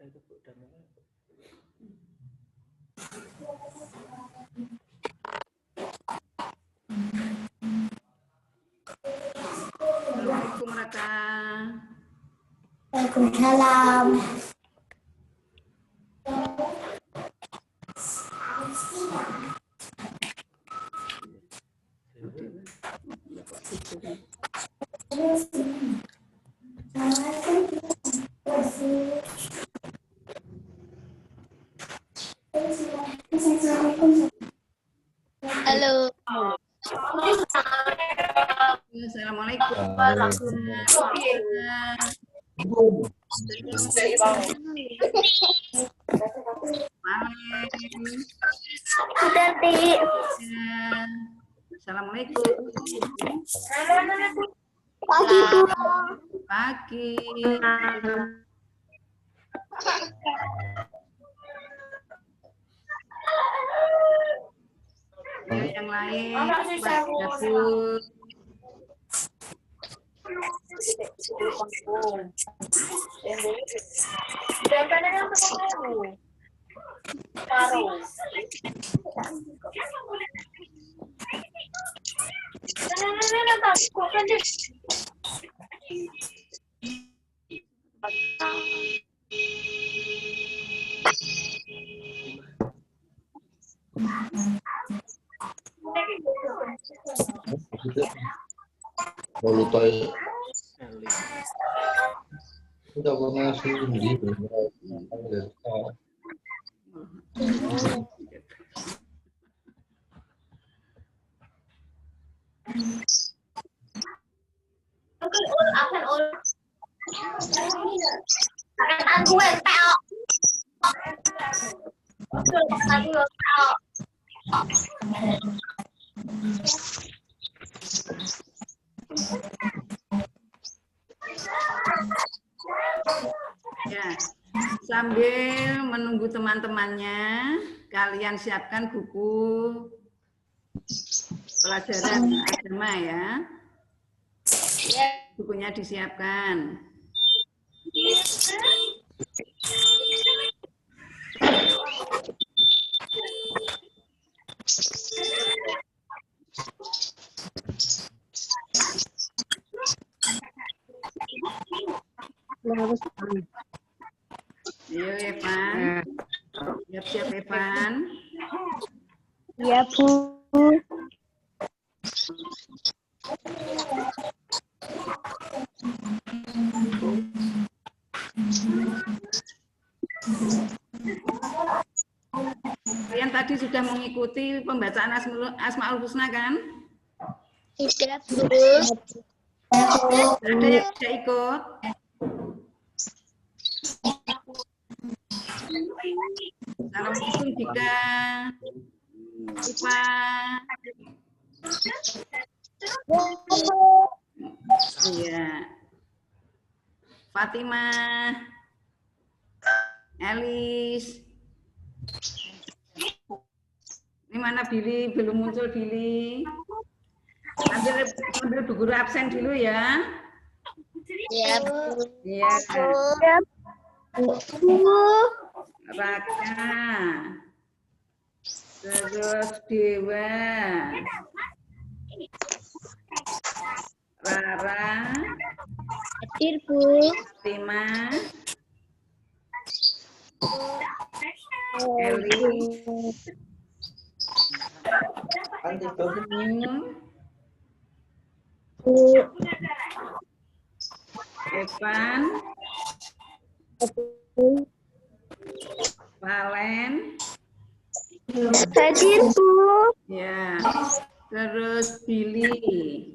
Assalamualaikum Raka. Waalaikumsalam. Halo. Assalamualaikum. Assalamualaikum. Pagi, Bu. Pagi. Ya, yang lain gabung. Ya, sambil menunggu teman-temannya, kalian siapkan buku pelajaran agama ya. Bukunya disiapkan. Ayo Evan, siap-siap Evan. Ya, Bu. Kalian tadi sudah mengikuti pembacaan Asmaul Husna kan? Sudah, Bu. Ada yang tidak ikut? Assalamualaikum Dika. Ipa. Iya. Fatimah. Elis. Ini mana Billy? Belum muncul Billy. Ambil buku absen dulu ya. Ya, Bu. Iya. Bu. Raka. Terus Dewa. Rara. Hadir, Bu. Fatimah. Eli. Evan. Valen. Hadir, Bu. Ya. Terus Billy.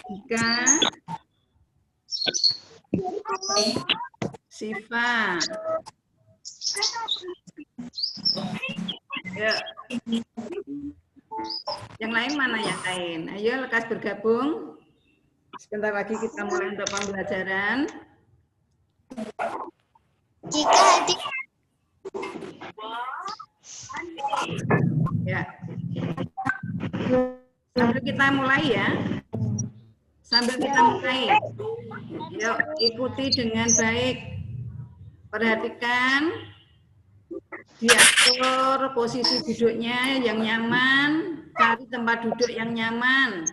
Ika. Siva. Ya. Yang lain mana yang lain? Ayo lekas bergabung. Sebentar lagi kita mulai untuk pembelajaran. Jika hadir. Ya. Sambil kita mulai ya. Sambil kita mulai, yuk ikuti dengan baik. Perhatikan, diatur posisi duduknya yang nyaman, cari tempat duduk yang nyaman,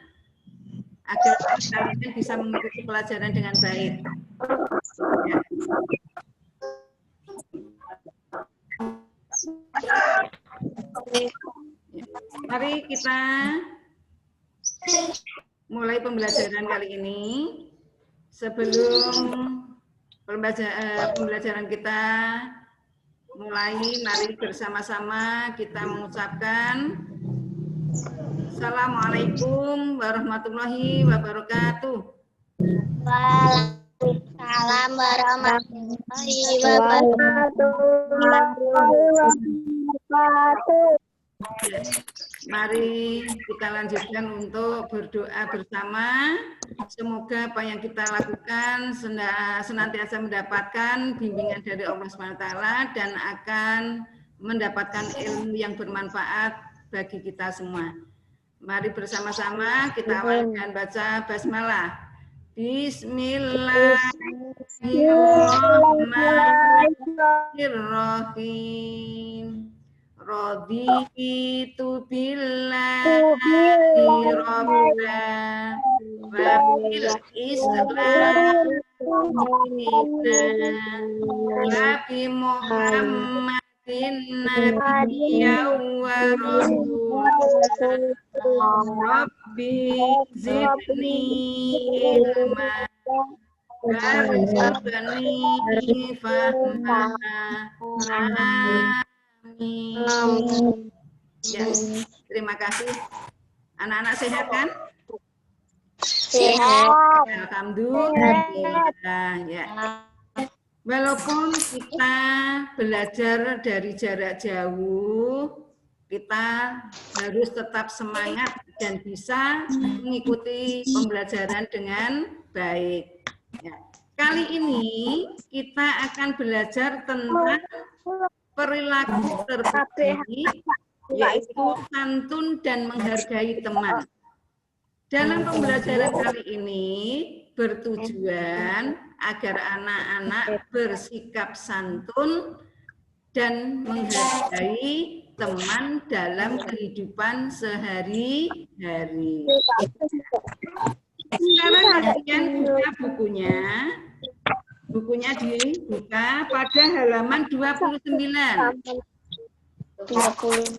agar kalian bisa mengikuti pelajaran dengan baik. Ya. Mari kita mulai pembelajaran kali ini. Sebelum pembelajaran kita mulai, mari bersama-sama kita mengucapkan Assalamualaikum warahmatullahi wabarakatuh. Waalaikumsalam warahmatullahi wabarakatuh. Mari kita lanjutkan untuk berdoa bersama. Semoga apa yang kita lakukan senantiasa mendapatkan bimbingan dari Allah SWT dan akan mendapatkan ilmu yang bermanfaat bagi kita semua. Mari bersama-sama kita awali dengan baca basmalah. Bismillahirrahmanirrahim. Raditu billahi rabbana wa bil islam dinina wa bi Muhammadin nabiyyan wa rasulan rabbi zidni ilma warzuqni fahma. Ya, terima kasih. Anak-anak sehat kan? Sehat. Alhamdulillah. Ya. Walaupun kita belajar dari jarak jauh, kita harus tetap semangat dan bisa mengikuti pembelajaran dengan baik. Ya. Kali ini kita akan belajar tentang perilaku terpuji, yaitu santun dan menghargai teman. Dalam pembelajaran kali ini bertujuan agar anak-anak bersikap santun dan menghargai teman dalam kehidupan sehari-hari. Sekarang kalian buka bukunya. Bukunya dibuka pada halaman 29.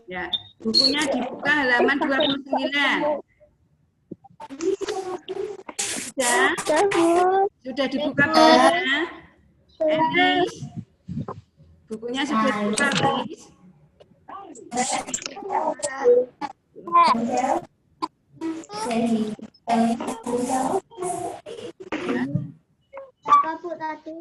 Ya, bukunya dibuka halaman 29. Sudah dibuka bukunya? Elis? Bukunya sudah dibuka, Elis? Ya. Apa Bu tadi?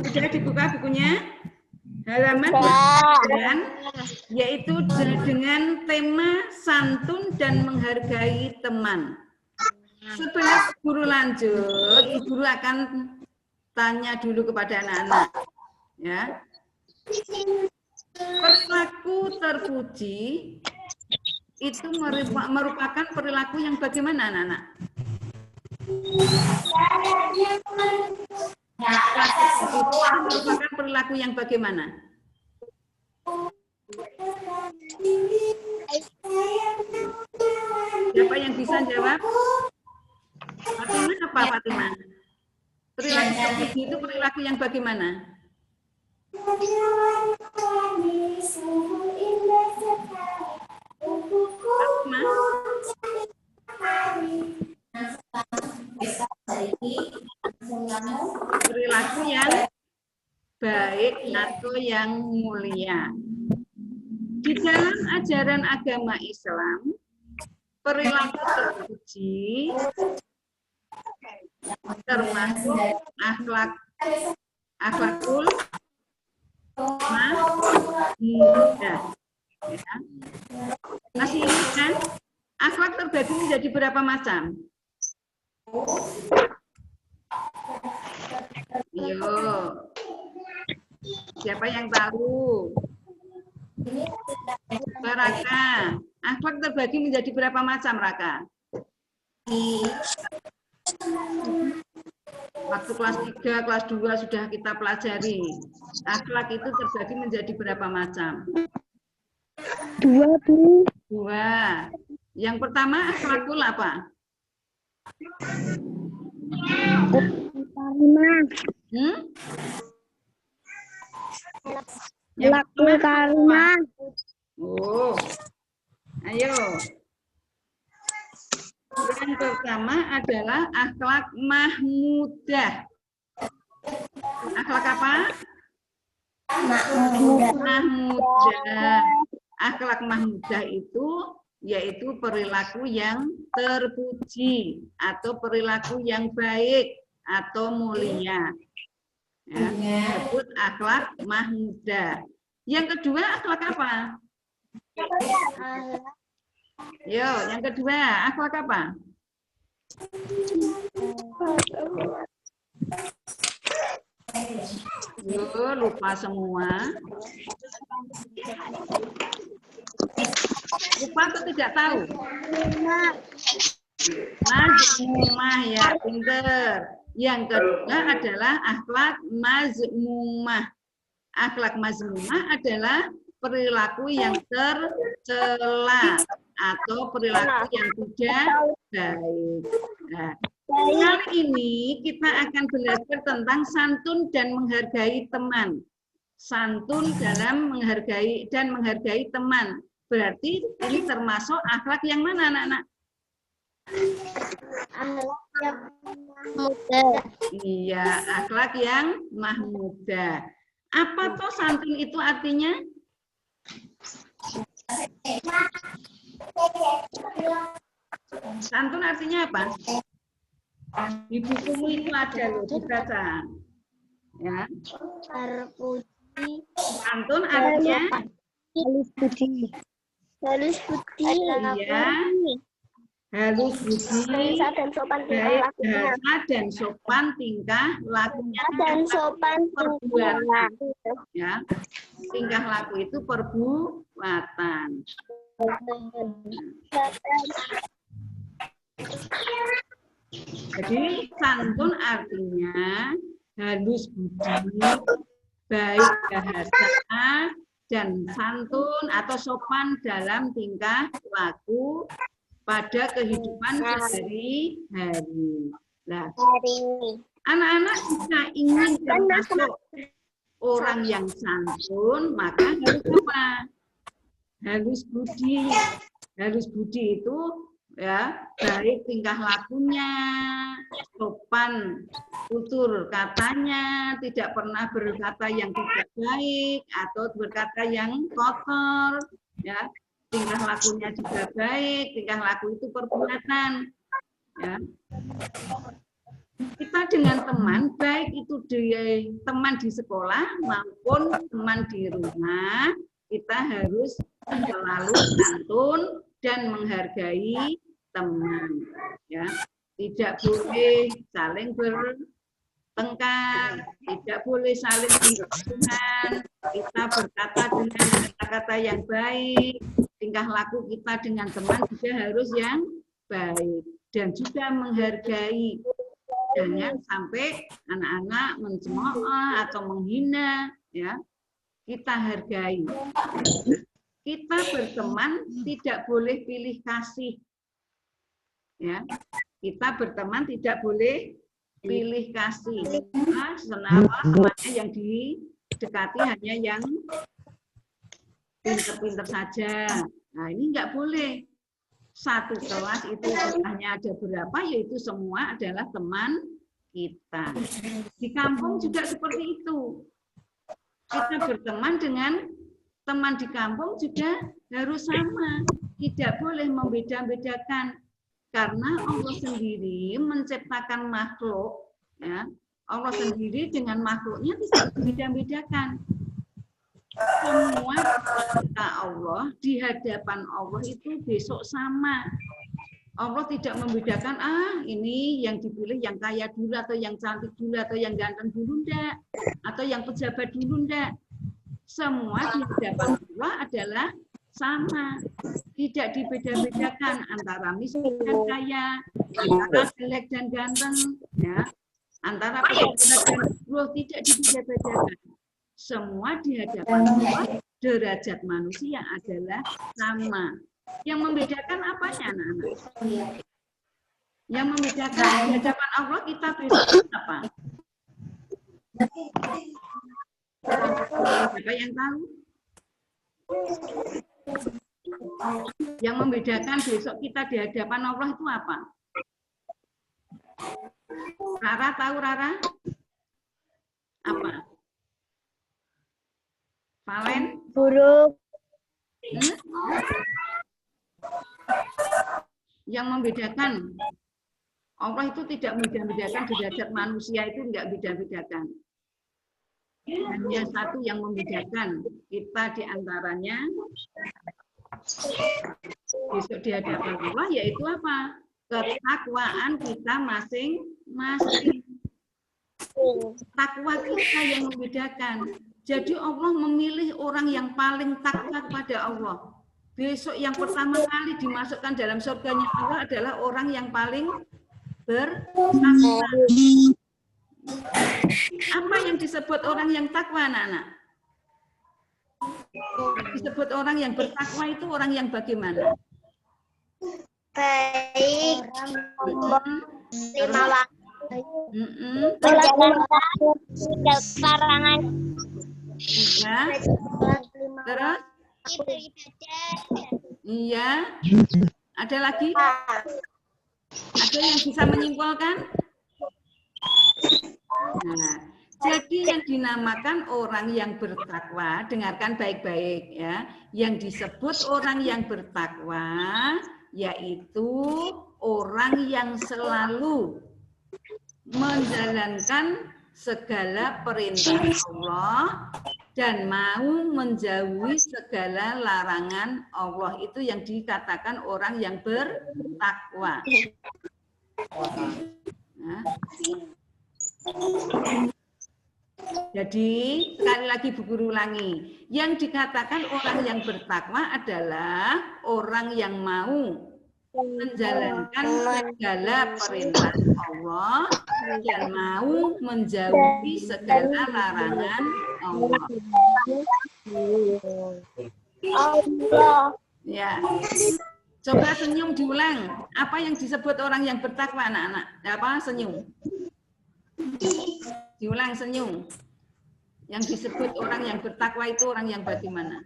Sudah dibuka bukunya? Halaman 29, yaitu dengan tema santun dan menghargai teman. Sebelum guru lanjut, guru akan tanya dulu kepada anak-anak. Ya. Perilaku terpuji itu merupakan perilaku yang bagaimana, anak-anak? Merupakan perilaku yang bagaimana? Siapa yang bisa jawab? Fatima apa, Fatima? Perilaku terpuji itu perilaku yang bagaimana? Fatima? Perilaku yang baik atau yang mulia. Di dalam ajaran agama Islam, perilaku terpuji termasuk akhlakul mahmudah. Ya. Masih ingat kan? Akhlak terbagi menjadi berapa macam? Yo, siapa yang tahu? Raka, akhlak terbagi menjadi berapa macam, Raka? Waktu kelas 3, kelas 2 sudah kita pelajari. Akhlak itu terbagi menjadi berapa macam? 2, Bu. 2. Yang pertama akhlakul apa? Karimah. Yang Akhlakul karimah. Oh, ayo. Yang pertama adalah akhlak mahmudah. Akhlak apa? Mahmudah. Akhlak mahmudah itu yaitu perilaku yang terpuji atau perilaku yang baik atau mulia. Ya, disebut akhlak mahmudah. Yang kedua akhlak apa? Yo, yang kedua akhlak apa? Yo, lupa semua. Lupa atau tidak tahu? Mazmumah, ya, pinter. Yang kedua adalah akhlak mazmumah. Akhlak mazmumah adalah perilaku yang tercela atau perilaku yang tidak baik. Nah, kali ini kita akan belajar tentang santun dan menghargai teman. Santun dalam menghargai dan menghargai teman. Berarti ini termasuk akhlak yang mana, anak-anak? Akhlak yang mahmudah. Iya, akhlak yang mahmudah. Apa toh santun itu artinya? Santun artinya apa? Di bukumu itu ada loh, dibaca. Ya. Terpuji. Santun artinya Halus budi. Halus budi. Iya. Halus budi, Bahasa dan sopan tingkah baik lakunya. bahasa dan sopan tingkah lakunya. Dan sopan Perbuatan. Ya. Tingkah laku itu perbuatan. Jadi santun artinya halus budi, baik bahasa, dan santun atau sopan dalam tingkah laku pada kehidupan sehari-hari. Nah, anak-anak jika ingin termasuk orang yang santun, maka harus apa? Halus budi. Halus budi itu ya baik tingkah lakunya, sopan tutur katanya, tidak pernah berkata yang tidak baik atau berkata yang kotor, ya. Tingkah lakunya juga baik, tingkah laku itu perbuatan, ya. Kita dengan teman, baik itu teman di sekolah maupun teman di rumah, kita harus selalu santun dan menghargai teman, ya. Tidak boleh saling bertengkar, tidak boleh saling bermusuhan. Kita berkata dengan kata-kata yang baik, tingkah laku kita dengan teman juga harus yang baik dan juga menghargai. Jangan sampai anak-anak mencemooh atau menghina, ya. Kita hargai. Kita berteman tidak boleh pilih kasih. Ya. Kita berteman tidak boleh pilih kasih. Nah, temannya yang didekati hanya yang pinter-pinter saja. Nah, ini enggak boleh. Satu kelas itu hanya ada berapa, yaitu semua adalah teman kita. Di kampung juga seperti itu. Kita berteman dengan teman di kampung juga harus sama. Tidak boleh membeda-bedakan. Karena Allah sendiri menciptakan makhluk. Ya. Allah sendiri dengan makhluknya tidak membeda-bedakan. Semua kita Allah di hadapan Allah itu besok sama. Allah tidak membedakan ini yang dipilih yang kaya dulu atau yang cantik dulu atau yang ganteng dulu enggak, atau yang pejabat dulu enggak. semua di hadapan Allah adalah sama, tidak dibeda-bedakan antara miskin dan kaya, antara jelek dan ganteng, ya, antara pejabat dan buruh, tidak dibeda-bedakan. Semua di hadapan Allah derajat manusia adalah sama. Yang membedakan apanya, anak-anak? Yang membedakan di hadapan Allah kita besok apa? Siapa yang tahu? Yang membedakan besok kita di hadapan Allah itu apa? Rara tahu, Rara? Apa? Valen? Buruk. Yang membedakan Allah itu tidak membeda-bedakan derajat manusia, itu enggak beda-bedakan. Hanya satu yang membedakan kita di antaranya besok di hadapan Allah, yaitu apa? Ketakwaan kita masing-masing. Takwa kita yang membedakan. Jadi Allah memilih orang yang paling takwa kepada Allah. Besok yang pertama kali dimasukkan dalam surganya Allah adalah orang yang paling bertakwa. Apa yang disebut orang yang takwa, anak-anak? Disebut orang yang bertakwa itu orang yang bagaimana? Baik. Lima waktu. Menjalankan larangan. Iya. Terus? Iya. Ada lagi? Ada yang bisa menyimpulkan? Nah, jadi yang dinamakan orang yang bertakwa, dengarkan baik-baik ya. Yang disebut orang yang bertakwa yaitu orang yang selalu menjalankan segala perintah Allah dan mau menjauhi segala larangan Allah. Itu yang dikatakan orang yang bertakwa. Nah. Jadi sekali lagi Bu Guru ulangi, yang dikatakan orang yang bertakwa adalah orang yang mau menjalankan segala perintah Allah dan mau menjauhi segala larangan Allah. Ya, coba senyum diulang. Apa yang disebut orang yang bertakwa, anak-anak? Apa senyum? Diulang senyum. Yang disebut orang yang bertakwa itu orang yang bagaimana?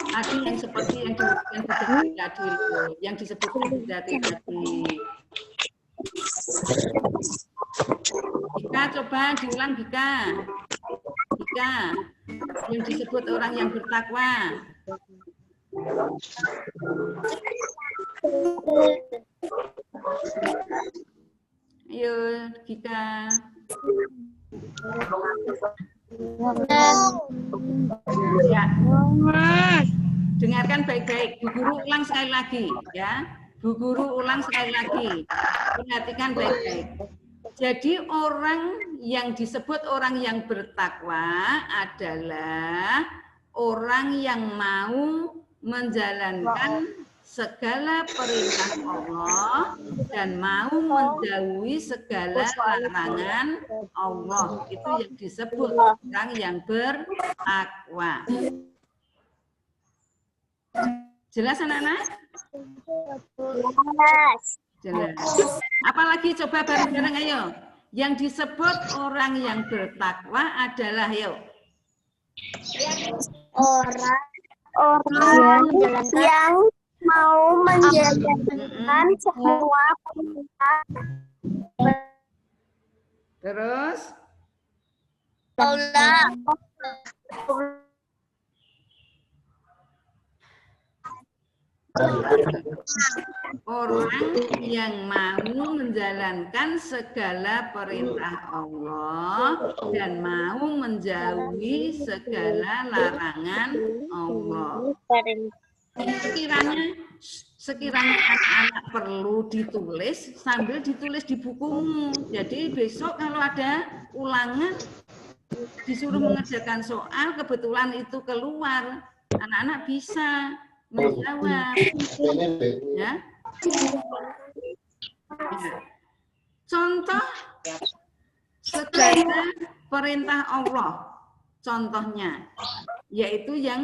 Tadi yang seperti yang disebut tadi, yang disebutkan tadi. Bika, coba diulang Bika. Bika, yang disebut orang yang bertakwa. Ayo, Bika. Ya. Dengarkan baik-baik. Bu Guru ulang sekali lagi, ya. Bu Guru ulang sekali lagi. Perhatikan baik-baik. Jadi orang yang disebut orang yang bertakwa adalah orang yang mau menjalankan segala perintah Allah dan mau menjauhi segala larangan Allah. Itu yang disebut orang yang bertakwa. Jelas anak-anak? Jelas. Apalagi coba bareng-bareng ayo. Yang disebut orang yang bertakwa adalah yuk. Orang yang mau menjalankan semua perintah. Terus? Allah. orang yang mau menjalankan segala perintah Allah dan mau menjauhi segala larangan Allah. Sekiranya anak-anak perlu ditulis, sambil ditulis di bukumu. Jadi besok kalau ada ulangan, disuruh mengerjakan soal, kebetulan itu keluar, anak-anak bisa menjawab. Ya. Contoh segala perintah Allah, contohnya, yaitu yang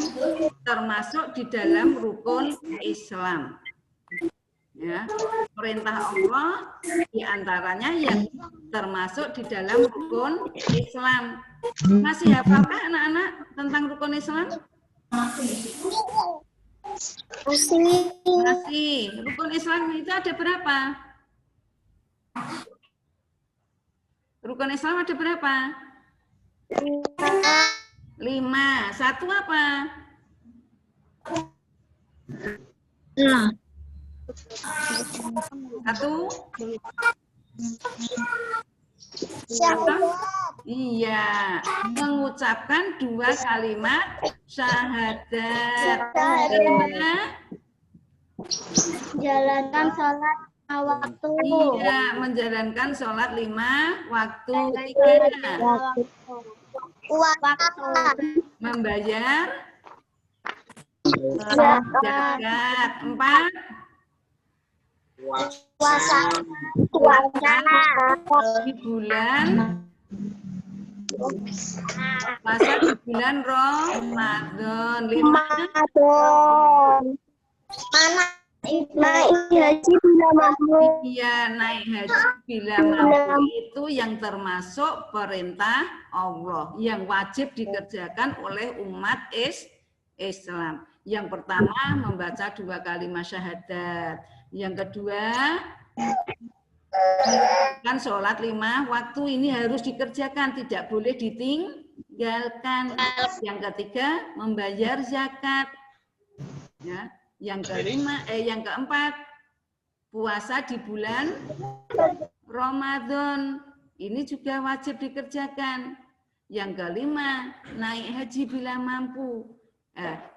termasuk di dalam rukun Islam. Ya, perintah Allah diantaranya yang termasuk di dalam rukun Islam. Masih hafalkah anak-anak tentang rukun Islam? Masih. Rukun Islam itu ada berapa? Rukun Islam ada berapa? 5. Satu apa? Satu? Iya, mengucapkan 2 kalimat syahadat. Jalankan sholat waktu. Iya, menjalankan sholat 5 waktu. 3. Membayar zakat. 4. Puasa di bulan Ramadan. 5. Naik haji bila mampu. Iya, naik haji bila mampu itu yang termasuk perintah Allah yang wajib dikerjakan oleh umat Islam. Yang pertama membaca 2 kalimat syahadat. Yang kedua kan sholat 5 waktu ini harus dikerjakan, tidak boleh ditinggalkan. Yang ketiga membayar zakat. Ya. Yang keempat puasa di bulan Ramadan, ini juga wajib dikerjakan. Yang kelima naik haji bila mampu.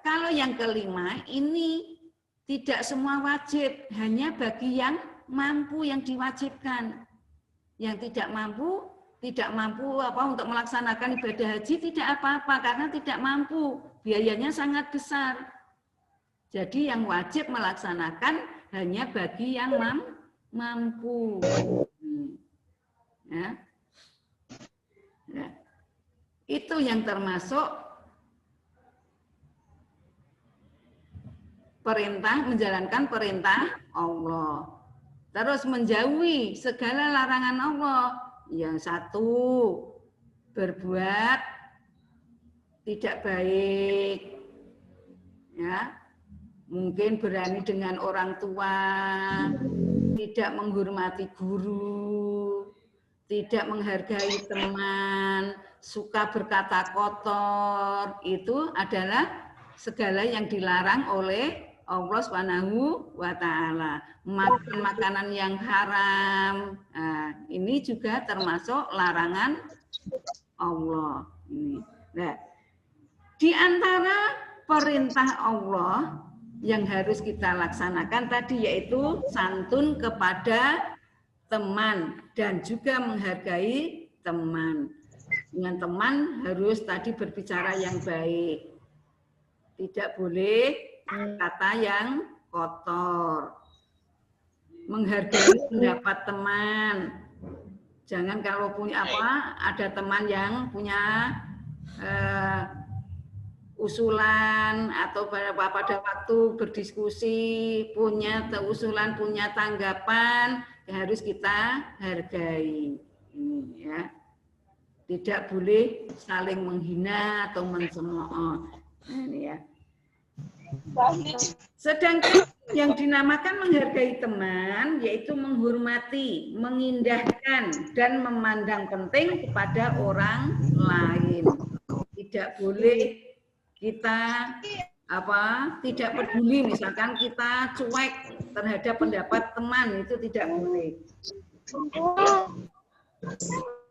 Kalau yang kelima ini tidak semua wajib, hanya bagi yang mampu yang diwajibkan. Yang tidak mampu untuk melaksanakan ibadah haji tidak apa-apa karena tidak mampu, biayanya sangat besar. Jadi yang wajib melaksanakan hanya bagi yang mampu. Ya. Ya. Itu yang termasuk menjalankan perintah Allah. Terus menjauhi segala larangan Allah. Yang satu, berbuat tidak baik. Ya. Mungkin berani dengan orang tua, tidak menghormati guru, tidak menghargai teman, suka berkata kotor, itu adalah segala yang dilarang oleh Allah Subhanahu wa Ta'ala. Makan makanan yang haram, ini juga termasuk larangan Allah. Nah, di antara perintah Allah yang harus kita laksanakan tadi yaitu santun kepada teman dan juga menghargai teman. Dengan teman harus tadi berbicara yang baik. Tidak boleh kata yang kotor. Menghargai pendapat teman. Jangan kalau punya ada teman yang punya usulan atau pada waktu berdiskusi punya usulan, punya tanggapan, harus kita hargai. Ini ya. Tidak boleh saling menghina atau mencemooh. Ini ya. Sedangkan yang dinamakan menghargai teman yaitu menghormati, mengindahkan dan memandang penting kepada orang lain. Tidak boleh kita tidak peduli, misalkan kita cuek terhadap pendapat teman itu tidak boleh.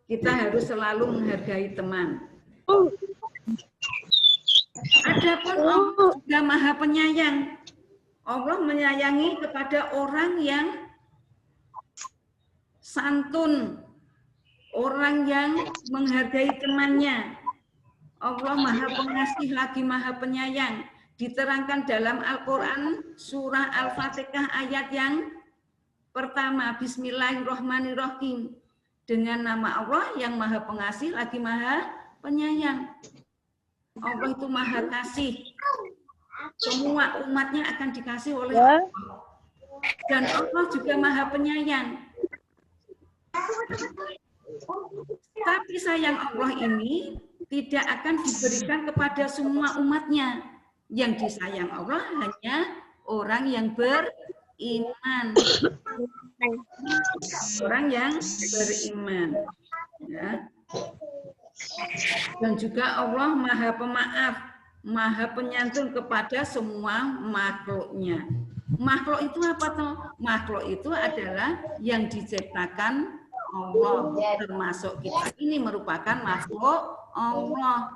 Kita harus selalu menghargai teman. Adapun Allah juga Maha Penyayang. Allah menyayangi kepada orang yang santun, orang yang menghargai temannya. Allah Maha Pengasih lagi Maha Penyayang. Diterangkan dalam Al-Quran surah Al-Fatihah ayat yang pertama, Bismillahirrahmanirrahim. Dengan nama Allah yang Maha Pengasih lagi Maha Penyayang. Allah itu Maha Kasih. Semua umatnya akan dikasih oleh Allah. Dan Allah juga Maha Penyayang. Tapi sayang Allah ini tidak akan diberikan kepada semua umatnya. Yang disayang Allah hanya orang yang beriman. Orang yang beriman. Ya. Dan juga Allah Maha Pemaaf, Maha Penyantun kepada semua makhluknya. Makhluk itu apa toh? Makhluk itu adalah yang diciptakan Allah, termasuk kita ini merupakan makhluk Allah.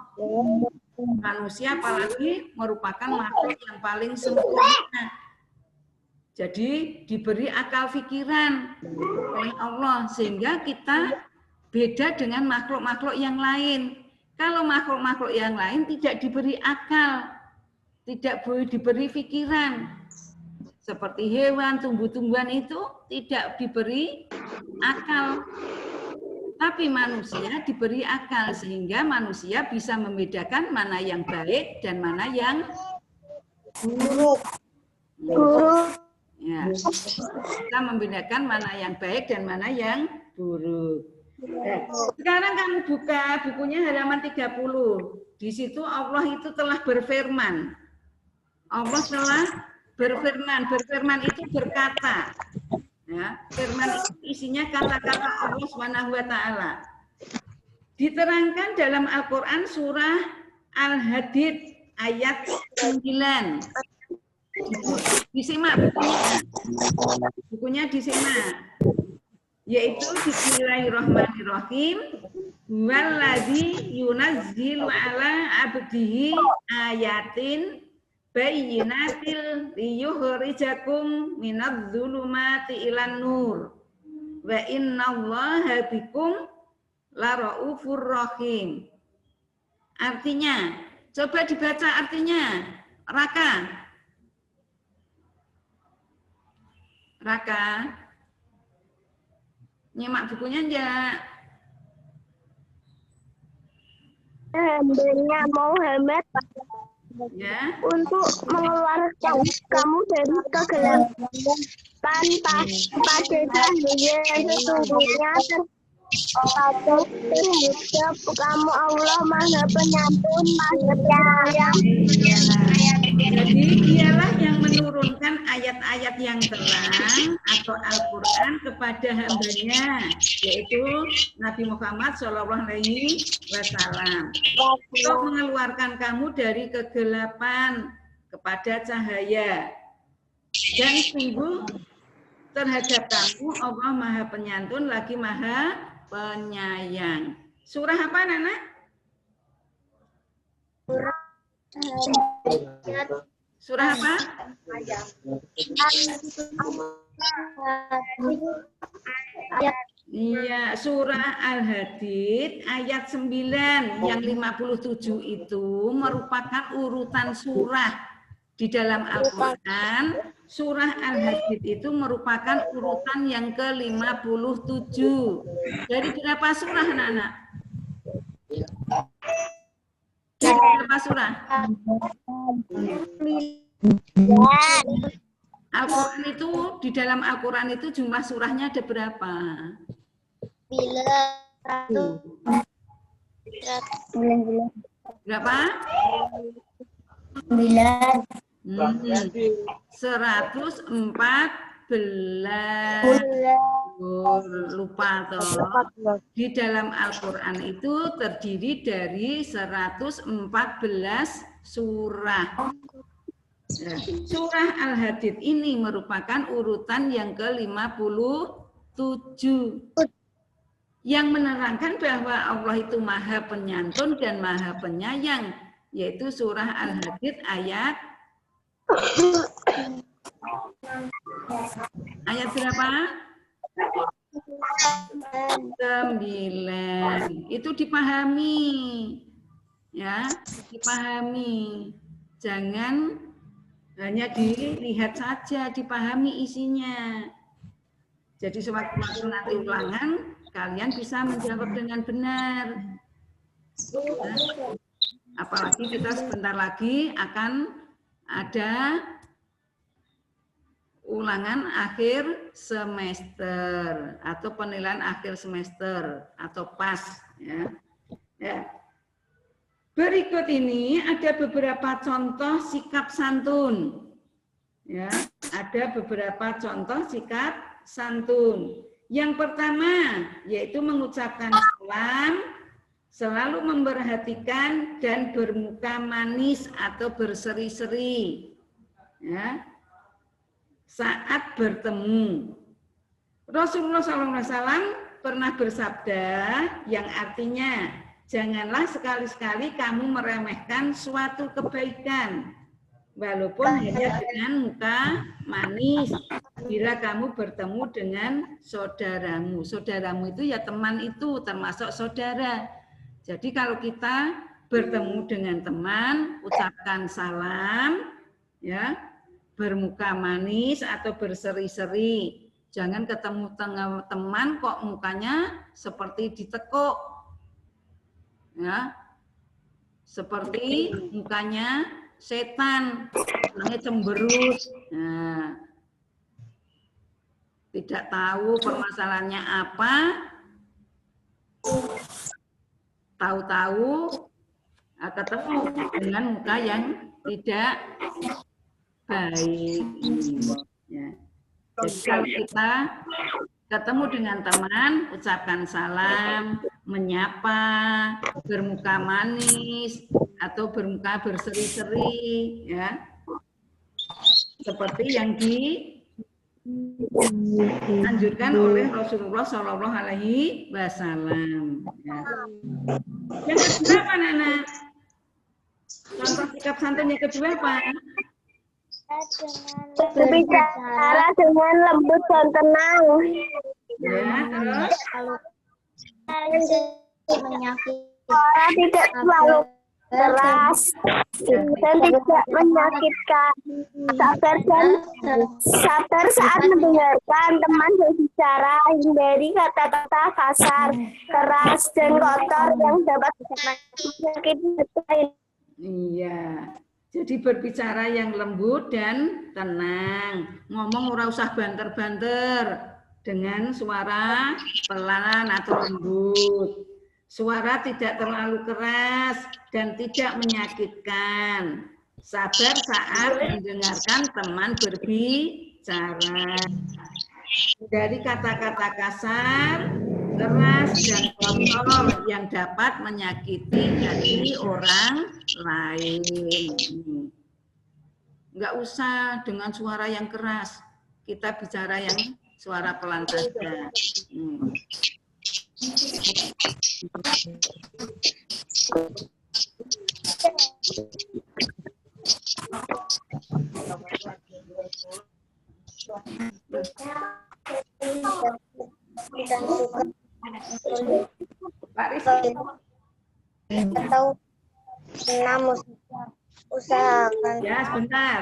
Manusia apalagi merupakan makhluk yang paling sempurna. Jadi diberi akal pikiran oleh Allah sehingga kita beda dengan makhluk-makhluk yang lain. Kalau makhluk-makhluk yang lain tidak diberi akal, tidak diberi pikiran. Seperti hewan, tumbuh-tumbuhan itu tidak diberi akal. Tapi manusia diberi akal sehingga manusia bisa membedakan mana yang baik dan mana yang buruk. Ya. Kita membedakan mana yang baik dan mana yang buruk. Sekarang kamu buka bukunya halaman 30. Di situ Allah itu telah berfirman. Allah telah berfirman. Berfirman itu berkata. Ya, firman itu isinya kata-kata Allah SWT. Diterangkan dalam Al-Quran surah Al-Hadid ayat 9. Disimak bukunya disimak. Yaitu Bismillahirrahmanirrahim. Walladzi yunazzilu ala abdihi ayatin bayyinatil liyukhrijakum minadh-dhulumati ilan nur wa innallaha bikum laraufur rahim. Artinya, coba dibaca artinya. Raka. Nyimak bukunya enggak? Hambanya Muhammad Ya. untuk mengeluarkan kamu dari kegelapan pada cahaya sesungguhnya terhadap kamu Allah Maha Penyantun Maha Penyayang. Jadi dialah yang menurunkan ayat-ayat yang terang atau Al-Quran kepada hambanya, yaitu Nabi Muhammad SAW, untuk mengeluarkan kamu dari kegelapan kepada cahaya. Dan sungguh terhadap kamu Allah Maha Penyantun lagi Maha Penyayang. Surah apa, Nana? Surah apa? Iya, surah Al-Hadid ayat 9 yang 57 itu merupakan urutan surah di dalam Al-Quran. Surah Al-Hadid itu merupakan urutan yang ke-57. Dari berapa surah, anak-anak? Dari berapa surah? Al-Quran itu, di dalam Al-Quran itu jumlah surahnya ada berapa? 9. Berapa? 9. 114. Lupa toh. Di dalam Al-Quran itu terdiri dari 114 surah. Ya, surah Al-Hadid ini merupakan urutan yang ke-57 yang menerangkan bahwa Allah itu Maha Penyantun dan Maha Penyayang, yaitu surah Al-Hadid ayat berapa? 9. Itu dipahami, ya, dipahami. Jangan hanya dilihat saja, dipahami isinya. Jadi sewaktu-waktu nanti ulangan, kalian bisa menjawab dengan benar. Nah, apalagi kita sebentar lagi akan ada ulangan akhir semester atau penilaian akhir semester atau PAS. Ya. Ya. Berikut ini ada beberapa contoh sikap santun. Ya, ada beberapa contoh sikap santun. Yang pertama yaitu mengucapkan salam, selalu memperhatikan dan bermuka manis atau berseri-seri. Ya. Saat bertemu. Rasulullah SAW pernah bersabda yang artinya, janganlah sekali-sekali kamu meremehkan suatu kebaikan, walaupun hanya dengan muka manis, bila kamu bertemu dengan saudaramu. Saudaramu itu ya teman itu, termasuk saudara. Jadi kalau kita bertemu dengan teman, ucapkan salam, ya, bermuka manis atau berseri-seri. Jangan ketemu teman kok mukanya seperti ditekuk. Ya. Seperti mukanya setan, orangnya cemberut. Nah, tidak tahu permasalahannya apa. Tahu-tahu ketemu dengan muka yang tidak baik. Ya. Jadi kalau kita ketemu dengan teman, ucapkan salam, menyapa, bermuka manis, atau bermuka berseri-seri, ya. Seperti yang dianjurkan oleh Rasulullah Shallallahu Alaihi Wasallam. Ya. Yang kedua apa, Nana? Contoh sikap santun yang kedua apa? Berbicara dengan lembut dan tenang. Ya, terus? Suara tidak terlalu keras dan tidak menyakitkan. Sabar saat mendengarkan teman berbicara, hindari kata-kata kasar, keras dan kotor yang dapat menyakiti. Iya. Jadi berbicara yang lembut dan tenang. Ngomong ora usah banter-banter, dengan suara pelan atau lembut. Suara tidak terlalu keras dan tidak menyakitkan. Sabar saat mendengarkan teman berbicara. Dari kata-kata kasar, keras dan kotor yang dapat menyakiti hati orang lain. Enggak usah dengan suara yang keras. Kita bicara yang suara pelan saja. Pak Rizky. Atau usahakan. Ya, sebentar.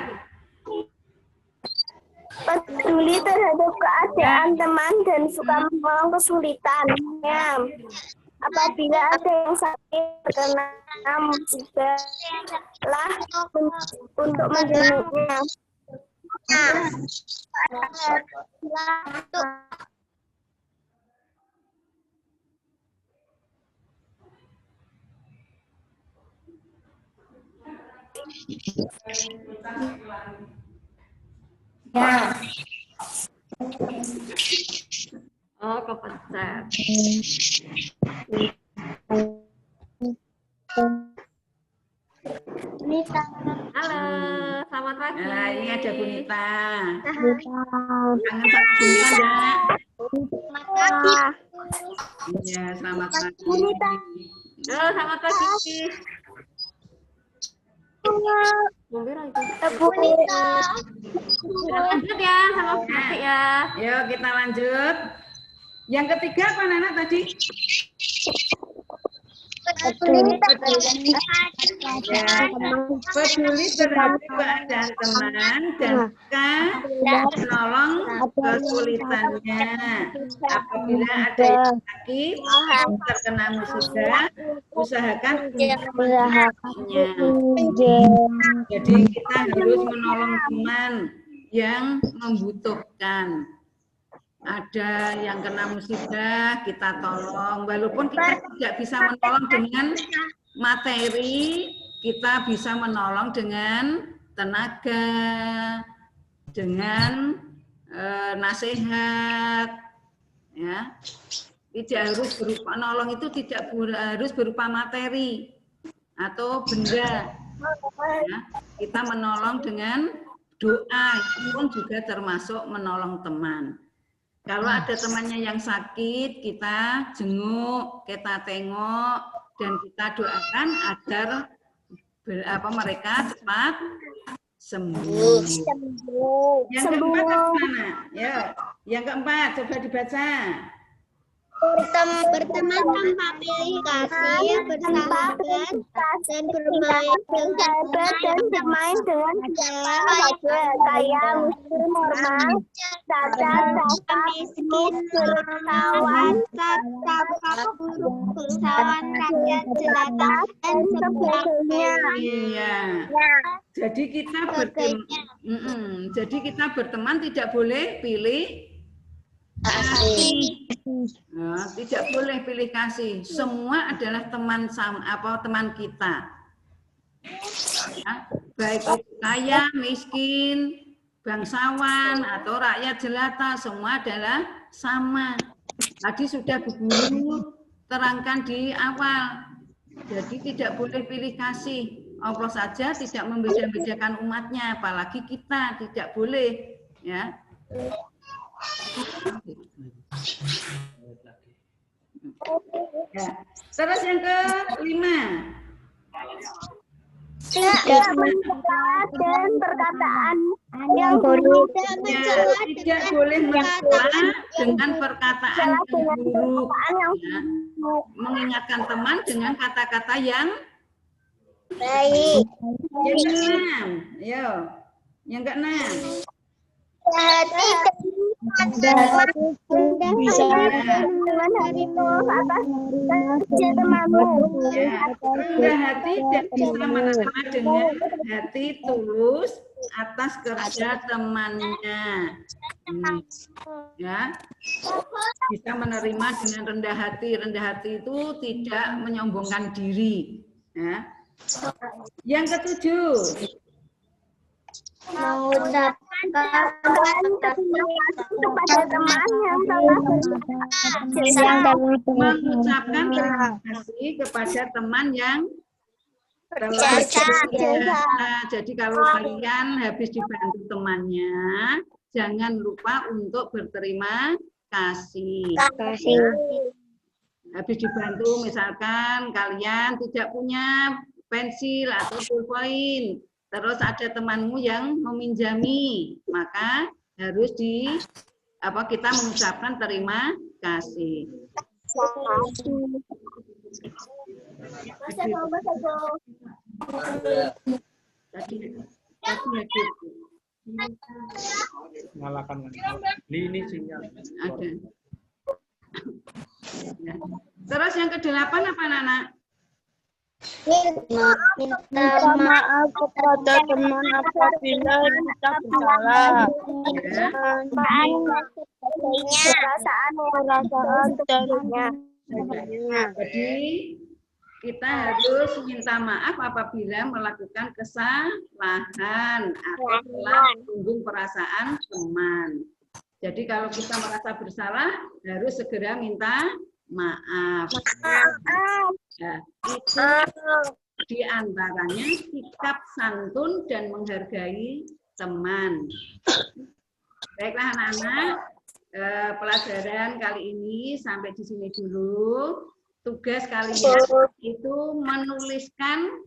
Peduli terhadap keadaan teman dan suka menolong kesulitannya. Apabila ada yang sakit terkena musibah untuk menjenguknya. Ya. Oh, kepencet. Halo, selamat pagi. pagi. Nah, ini ada Bunita. Bunita. Kangen sama Bunita enggak? Selamat Iya, selamat pagi. Halo, selamat pagi. Bunita. Lanjut ya, sama pagi ya. Yuk kita lanjut. Yang ketiga apa Nana tadi? Peduli Ya, peduli terhadap keadaan teman dan suka menolong kesulitannya. Apabila ada yang sakit, terkena musibah, usahakan untuk menolongnya. Jadi kita harus menolong teman yang membutuhkan. Ada yang kena musibah, kita tolong. Walaupun kita tidak bisa menolong dengan materi, kita bisa menolong dengan tenaga, dengan nasihat. Ya, tidak harus berupa menolong itu tidak harus berupa materi atau benda. Ya, kita menolong dengan doa, itu pun juga termasuk menolong teman. Kalau ada temannya yang sakit, kita jenguk, kita tengok, dan kita doakan agar mereka cepat sembuh. Yang keempat apa mana? Ya, yang keempat coba dibaca. berteman tanpa pilih kasih, bersahabat dan bermain dengan saja kayak muslim normal, cacat, miskin, bangsawan, bangsawan rakyat jelata dan sebagainya. Iya. Jadi kita berteman tidak boleh pilih kasih. Nah, tidak boleh pilih kasih. Semua adalah teman teman kita. Ya, baik itu kaya, miskin, bangsawan atau rakyat jelata, semua adalah sama. Tadi sudah Bu Guru terangkan di awal. Jadi tidak boleh pilih kasih. Allah saja tidak membeda-bedakan umatnya, apalagi kita tidak boleh. Ya. Ya. Terus yang kelima. Dan perkataan yang tidak boleh mencela dengan perkataan yang buruk. Ya. Mengingatkan teman dengan kata-kata yang baik. Yang keenam, yo. Yang keenam. Hati bisa dengan hatimu atas kerja temanmu. Rendah hati dan bisa menerima dengan hati tulus atas kerja temannya. Ya, bisa menerima dengan rendah hati. Rendah hati itu tidak menyombongkan diri. Ya. Yang ketujuh. Mengucapkan kepada teman yang telah mengucapkan terima kasih kepada teman yang telah berjasa. Jadi kalau kalian habis dibantu temannya, jangan lupa untuk berterima kasih. Habis dibantu, misalkan kalian tidak punya pensil atau pulpoin, terus ada temanmu yang meminjami, maka harus kita mengucapkan terima kasih. Nyalakan ini sinyal. Ada. Ya. Terus yang kedelapan apa, Nana? Minta maaf kepada teman apabila kita bersalah. Perasaan dan Jadi kita harus minta maaf apabila melakukan kesalahan atau telah menyinggung perasaan teman. Jadi kalau kita merasa bersalah harus segera minta maaf. Ya, itu diantaranya sikap santun dan menghargai teman. Baiklah anak-anak, pelajaran kali ini sampai di sini dulu. Tugas kalian itu menuliskan